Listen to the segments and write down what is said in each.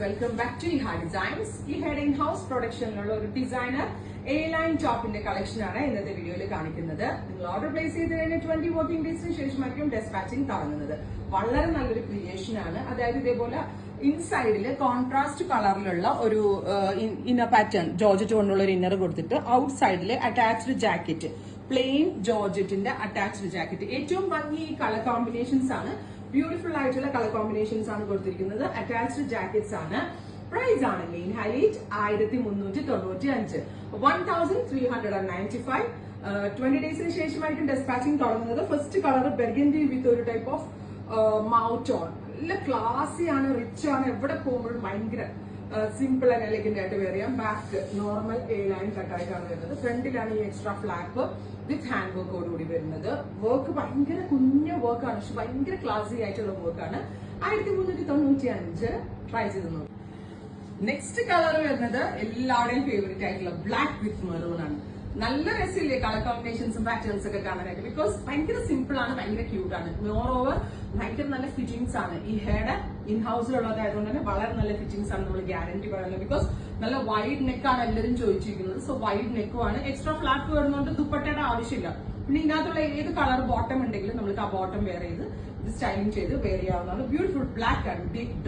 Welcome back to Iha designs. ഇഹയുടെ in house പ്രൊഡക്ഷനിലുള്ള ഒരു ഡിസൈനർ എ ലൈൻ ടോപ്പിന്റെ കളക്ഷൻ ആണ് ഇന്നത്തെ വീഡിയോയിൽ കാണിക്കുന്നത്. നിങ്ങൾ ഓർഡർ പ്ലേസ് ചെയ്ത് കഴിഞ്ഞാൽ 20 വർക്കിംഗ് ഡേയ്സിന് ശേഷമായിരിക്കും ഡെസ്പാച്ചിങ് തുടങ്ങുന്നത്. വളരെ നല്ലൊരു ക്രിയേഷൻ ആണ്. അതായത് ഇതേപോലെ ഇൻസൈഡില് കോൺട്രാസ്റ്റ് കളറിലുള്ള ഒരു ഇന്നർ പാറ്റേൺ ജോർജറ്റ് കൊണ്ടുള്ള ഒരു ഇന്നർ കൊടുത്തിട്ട് ഔട്ട് സൈഡില് അറ്റാച്ച്ഡ് ജാക്കറ്റ്, പ്ലെയിൻ ജോർജറ്റിന്റെ അറ്റാച്ച്ഡ് ജാക്കറ്റ്. ഏറ്റവും ഭംഗി ഈ കളർ കോമ്പിനേഷൻസ് ആണ്. ബ്യൂട്ടിഫുൾ ആയിട്ടുള്ള കളർ കോമ്പിനേഷൻസ് ആണ് കൊടുത്തിരിക്കുന്നത്. അറ്റാച്ച്ഡ് ജാക്കറ്റ്സ് ആണ്. പ്രൈസ് ആണ് മെയിൻ ഹൈലൈറ്റ് 1395, 1395. 20 ഡേയ്സിന് ശേഷമായിരിക്കും ഡെസ്പാച്ചിങ് തുടങ്ങുന്നത്. ഫസ്റ്റ് കളർ ബെർഗൻഡി വിത്ത് ഒരു ടൈപ്പ് ഓഫ് മൗട്ടോൺ. നല്ല ക്ലാസി ആണ്, റിച്ച് ആണ്. എവിടെ പോകുമ്പോഴും ഭയങ്കര സിമ്പിൾ ആൻഡ് എലഗന്റ് ആയിട്ട് വെയർ ചെയ്യാം. ബാക്ക് നോർമൽ എ ലൈൻ കട്ടായിട്ടാണ് വരുന്നത്. ഫ്രണ്ടിലാണ് ഈ എക്സ്ട്രാ ഫ്ലാപ്പ് വിത്ത് ഹാൻഡ് വർക്കോടുകൂടി വരുന്നത്. വർക്ക് ഭയങ്കര കുഞ്ഞ വർക്കാണ്, പക്ഷെ ഭയങ്കര ക്ലാസി ആയിട്ടുള്ള വർക്കാണ്. 1395 ട്രൈ ചെയ്ത് നോക്കും. നെക്സ്റ്റ് കളർ വരുന്നത് എല്ലാവരുടെയും ഫേവറേറ്റ് ആയിട്ടുള്ള ബ്ലാക്ക് വിത്ത് മെറൂൺ ആണ്. നല്ല രസമില്ലേ കളർ കോമ്പിനേഷൻസും പാറ്റേൺസ് ഒക്കെ കാണാനായിട്ട്. ബിക്കോസ് ഭയങ്കര സിമ്പിൾ ആണ്, ഭയങ്കര ക്യൂട്ട് ആണ്. മോർ ഓവർ ഭയങ്കര നല്ല ഫിറ്റിംഗ്സ് ആണ്. ഈ ഹെയർഡ് ഇൻ ഹൗസിലുള്ളതായതുകൊണ്ട് തന്നെ വളരെ നല്ല ഫിറ്റിംഗ്സ് ആണ്. നമ്മൾ ഗ്യാരണ്ടി പറയുന്നത്. ബിക്കോസ് നല്ല വൈഡ് നെക്കാണ് എല്ലാവരും ചോദിച്ചിരിക്കുന്നത്. സോ വൈഡ് നെക്കുമാണ്. എക്സ്ട്രാ ഫ്ലാറ്റ് വരുന്നതുകൊണ്ട് ദുപ്പട്ടയുടെ ആവശ്യമില്ല. പിന്നെ ഇതിനകത്തുള്ള ഏത് കളർ ബോട്ടം ഉണ്ടെങ്കിലും നമുക്ക് ആ ബോട്ടം വെയർ ചെയ്ത് ഇത് സ്റ്റൈലിംഗ് ചെയ്ത് വെയർ ചെയ്യാവുന്നതാണ്. ബ്യൂട്ടിഫുൾ ബ്ലാക്ക് ആണ്, deep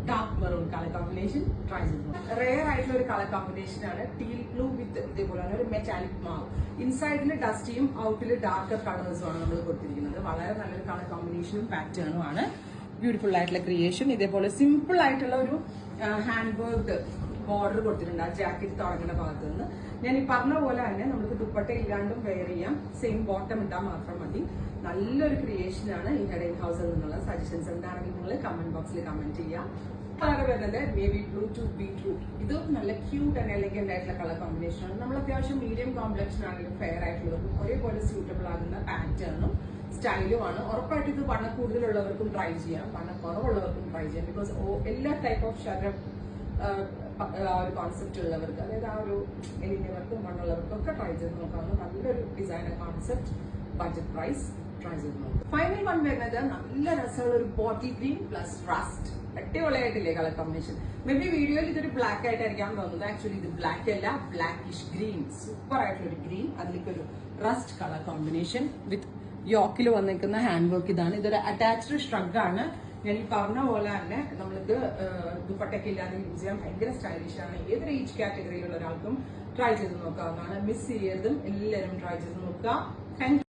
dark maroon colour combination try ചെയ്തു. റെയർ ആയിട്ടുള്ള ഒരു കളർ കോമ്പിനേഷൻ ആണ്. ടീൽ ബ്ലൂ വിത്ത് ഇതേപോലെ ഒരു മെറ്റാലിക് മാവ്. ഇൻസൈഡില് ഡസ്റ്റിയും ഔട്ടില് ഡാർക്കർ കളേഴ്സും ആണ് നമ്മൾ കൊടുത്തിരിക്കുന്നത്. വളരെ നല്ലൊരു കളർ കോമ്പിനേഷനും പാറ്റേണും ആണ്. ബ്യൂട്ടിഫുൾ ആയിട്ടുള്ള ക്രിയേഷൻ. ഇതേപോലെ സിമ്പിൾ ആയിട്ടുള്ള ഒരു ഹാൻഡ് വർക്ക് ബോർഡർ കൊടുത്തിട്ടുണ്ട് ആ ജാക്കറ്റ് തുടങ്ങുന്ന ഭാഗത്ത് നിന്ന്. ഞാൻ ഈ പറഞ്ഞ പോലെ തന്നെ നമുക്ക് ദുപ്പട്ട ഇല്ലാണ്ടും വെയർ ചെയ്യാം. സെയിം ബോട്ടം ഇട്ടാൽ മാത്രം മതി. നല്ലൊരു ക്രിയേഷൻ ആണ് ഇഹയുടെ ഇൻ ഹൗസിൽ നിന്നുള്ള. സജഷൻസ് എന്താണെങ്കിൽ നിങ്ങൾ കമന്റ് ബോക്സിൽ കമന്റ് ചെയ്യാം. കളർ വരുന്നത് നേവി ബ്ലൂ ടു ബീട്രൂട്ട്. ഇതും നല്ല ക്യൂട്ട് ആൻഡ് എലഗന്റ് ആയിട്ടുള്ള കളർ കോമ്പിനേഷൻ ആണ്. നമ്മൾ അത്യാവശ്യം മീഡിയം കോംപ്ലക്ഷൻ ആണെങ്കിലും ഫെയർ ആയിട്ടുള്ളതും ഒരേപോലെ സ്യൂട്ടബിൾ ആകുന്ന പാറ്റേണും സ്റ്റൈലുമാണ്. ഉറപ്പായിട്ട് ഇത് വണ്ണം കൂടുതലുള്ളവർക്കും ട്രൈ ചെയ്യാം, വണ്ണം കുറവുള്ളവർക്കും ട്രൈ ചെയ്യാം. ബിക്കോസ് എല്ലാ ടൈപ്പ് ഓഫ് ശരീരം ഒരു കോൺസെപ്റ്റ് ഉള്ളവർക്ക്, അതായത് ആ ഒരു എലിഞ്ഞവർക്കും മണ്ണുള്ളവർക്കും ഒക്കെ ട്രൈ ചെയ്ത് നോക്കാവുന്ന നല്ലൊരു designer concept. Budget price try ചെയ്ത് നോക്കാം. ഫൈനൽ വൺ വരുന്നത് നല്ല രസമുള്ള ഒരു ബോട്ടിൽ ഗ്രീൻ പ്ലസ് റസ്റ്റ്. അടിപൊളിയായിട്ടില്ലേ കളർ കോമ്പിനേഷൻ. മേ ബി വീഡിയോയിൽ ഇതൊരു ബ്ലാക്ക് ആയിട്ടായിരിക്കാം തോന്നുന്നത്. ആക്ച്വലി ഇത് ബ്ലാക്ക് അല്ല, ബ്ലാക്കിഷ് ഗ്രീൻ. സൂപ്പർ ആയിട്ടുള്ള ഒരു ഗ്രീൻ. അതിലേക്ക് ഒരു റസ്റ്റ് കളർ കോമ്പിനേഷൻ വിത്ത് യോക്കിൽ വന്നിരിക്കുന്ന ഹാൻഡ് വർക്ക്. ഇതാണ്. ഇതൊരു അറ്റാച്ച്ഡ് ഷ്രഗ് ആണ്. ഞാൻ ഈ പറഞ്ഞ പോലെ തന്നെ നമ്മളിത് ദുപ്പട്ടയ്ക്ക് ഇല്ലാതെ യൂസ് ചെയ്യാൻ ഭയങ്കര സ്റ്റൈലിഷ് ആണ്. ഏതൊരു ഏജ് കാറ്റഗറിയിലുള്ള ഒരാൾക്കും ട്രൈ ചെയ്ത് നോക്കാവുന്നതാണ്. മിസ് ചെയ്യരുതും എല്ലാവരും ട്രൈ ചെയ്ത് നോക്കുക. താങ്ക്